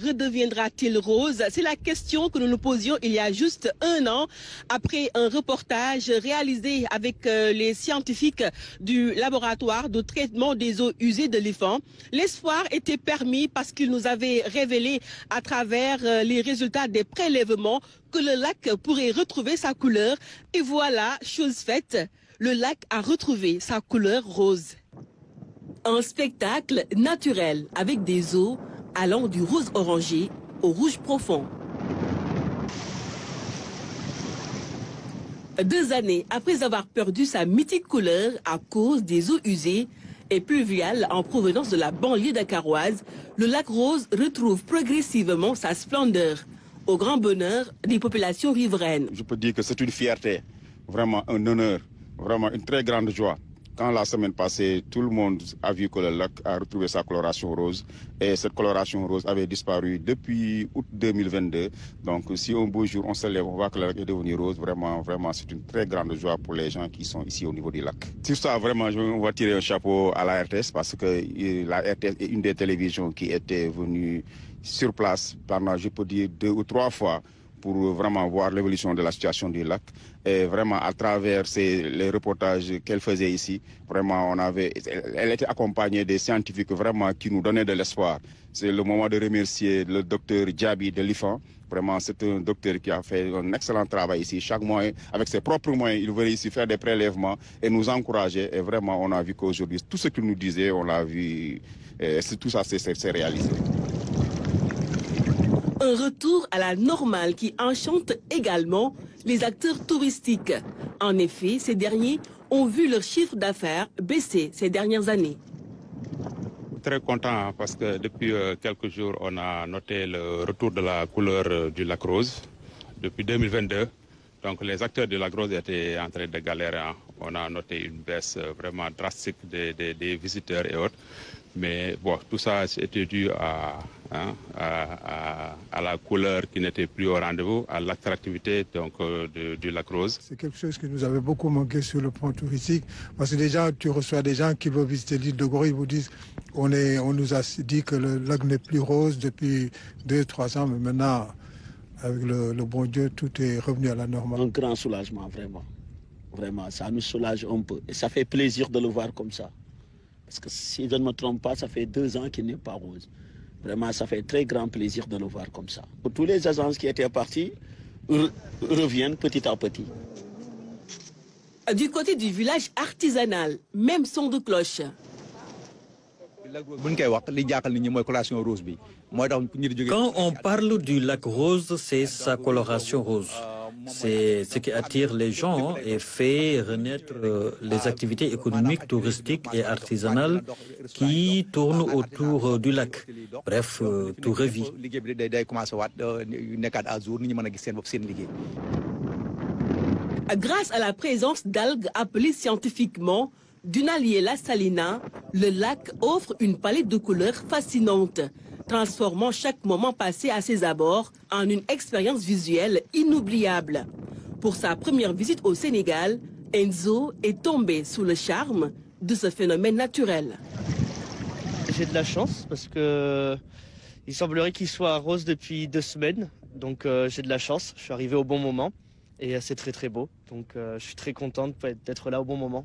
Redeviendra-t-il rose? C'est la question que nous nous posions il y a juste un an, après un reportage réalisé avec les scientifiques du laboratoire de traitement des eaux usées de l'IFAN. L'espoir était permis parce qu'il nous avait révélé à travers les résultats des prélèvements que le lac pourrait retrouver sa couleur. Et voilà, chose faite, le lac a retrouvé sa couleur rose. Un spectacle naturel avec des eaux allant du rose orangé au rouge profond. 2 années après avoir perdu sa mythique couleur à cause des eaux usées et pluviales en provenance de la banlieue dakaroise, le lac rose retrouve progressivement sa splendeur, au grand bonheur des populations riveraines. Je peux dire que c'est une fierté, vraiment un honneur, vraiment une très grande joie. Quand la semaine passée, tout le monde a vu que le lac a retrouvé sa coloration rose et cette coloration rose avait disparu depuis août 2022. Donc si un beau jour on se lève, on voit que le lac est devenu rose, vraiment c'est une très grande joie pour les gens qui sont ici au niveau du lac. Sur ça, vraiment, on va tirer un chapeau à la RTS parce que la RTS est une des télévisions qui était venue sur place pendant, je peux dire, 2 ou 3 fois pour vraiment voir l'évolution de la situation du lac. Et vraiment, à travers les reportages qu'elle faisait ici, vraiment, elle était accompagnée des scientifiques vraiment qui nous donnaient de l'espoir. C'est le moment de remercier le docteur Djabi de l'IFAN. Vraiment, c'est un docteur qui a fait un excellent travail ici. Chaque mois, avec ses propres moyens, il venait ici faire des prélèvements et nous encourager. Et vraiment, on a vu qu'aujourd'hui, tout ce qu'il nous disait, on l'a vu. Et tout ça, c'est réalisé. Un retour à la normale qui enchante également les acteurs touristiques. En effet, ces derniers ont vu leur chiffre d'affaires baisser ces dernières années. Très content parce que depuis quelques jours, on a noté le retour de la couleur du lac rose depuis 2022. Donc les acteurs du lac rose étaient en train de galérer. On a noté une baisse vraiment drastique des visiteurs et autres. Mais bon, tout ça était dû à la couleur qui n'était plus au rendez-vous, à l'attractivité du lac rose. C'est quelque chose qui nous avait beaucoup manqué sur le plan touristique. Parce que déjà, tu reçois des gens qui veulent visiter l'île de Gorée, ils vous disent on nous a dit que le lac n'est plus rose depuis 2-3 ans, mais maintenant, avec le bon Dieu, tout est revenu à la normale. Un grand soulagement, vraiment. Vraiment, ça nous soulage un peu. Et ça fait plaisir de le voir comme ça. Parce que si je ne me trompe pas, ça fait 2 ans qu'il n'est pas rose. Vraiment, ça fait très grand plaisir de le voir comme ça. Pour tous les agences qui étaient partis, reviennent petit à petit. Du côté du village artisanal, même son de cloche. Quand on parle du lac rose, c'est sa coloration rose. C'est ce qui attire les gens et fait renaître les activités économiques, touristiques et artisanales qui tournent autour du lac. Bref, tout revit. Grâce à la présence d'algues appelées scientifiquement Dunaliella salina, le lac offre une palette de couleurs fascinante, transformant chaque moment passé à ses abords en une expérience visuelle inoubliable. Pour sa première visite au Sénégal, Enzo est tombé sous le charme de ce phénomène naturel. J'ai de la chance parce que il semblerait qu'il soit rose depuis 2 semaines, donc j'ai de la chance, je suis arrivé au bon moment et c'est très très beau, donc je suis très contente d'être là au bon moment.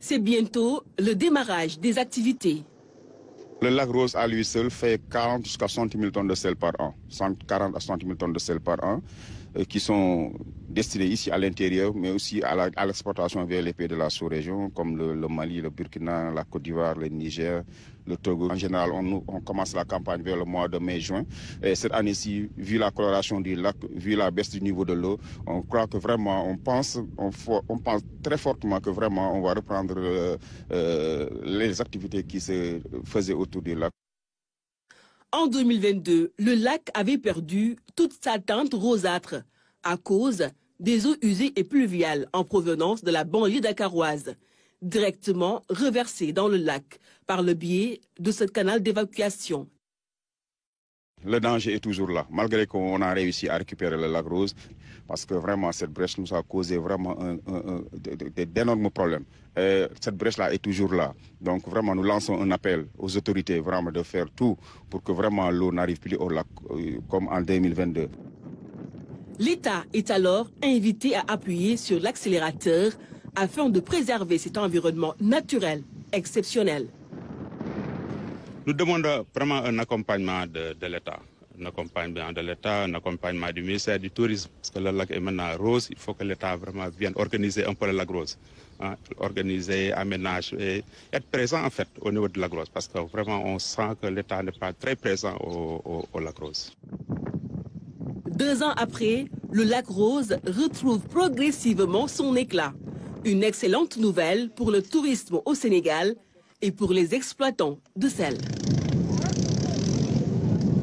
C'est bientôt le démarrage des activités. Le lac rose à lui seul fait 40 jusqu'à 60 000 tonnes de sel par an. 40 à 60 000 tonnes de sel par an qui sont destinés ici à l'intérieur, mais aussi à l'exportation vers les pays de la sous-région, comme le Mali, le Burkina, la Côte d'Ivoire, le Niger, le Togo. En général, on commence la campagne vers le mois de mai-juin. Et cette année-ci, vu la coloration du lac, vu la baisse du niveau de l'eau, on croit que vraiment, on pense très fortement que vraiment on va reprendre les activités qui se faisaient autour du lac. En 2022, le lac avait perdu toute sa teinte rosâtre à cause des eaux usées et pluviales en provenance de la banlieue dakaroise, directement reversées dans le lac par le biais de ce canal d'évacuation. Le danger est toujours là, malgré qu'on a réussi à récupérer le lac Rose, parce que vraiment cette brèche nous a causé vraiment d'énormes problèmes. Et cette brèche-là est toujours là. Donc vraiment nous lançons un appel aux autorités vraiment de faire tout pour que vraiment l'eau n'arrive plus au lac comme en 2022. L'État est alors invité à appuyer sur l'accélérateur afin de préserver cet environnement naturel exceptionnel. Nous demandons vraiment un accompagnement de l'État. Un accompagnement de l'État, un accompagnement du ministère du Tourisme, parce que le lac est maintenant rose, il faut que l'État vraiment vienne organiser un peu le lac rose. Hein, organiser, aménager et être présent en fait au niveau de lac rose, parce que vraiment on sent que l'État n'est pas très présent au lac rose. 2 ans après, le lac Rose retrouve progressivement son éclat. Une excellente nouvelle pour le tourisme au Sénégal et pour les exploitants de sel.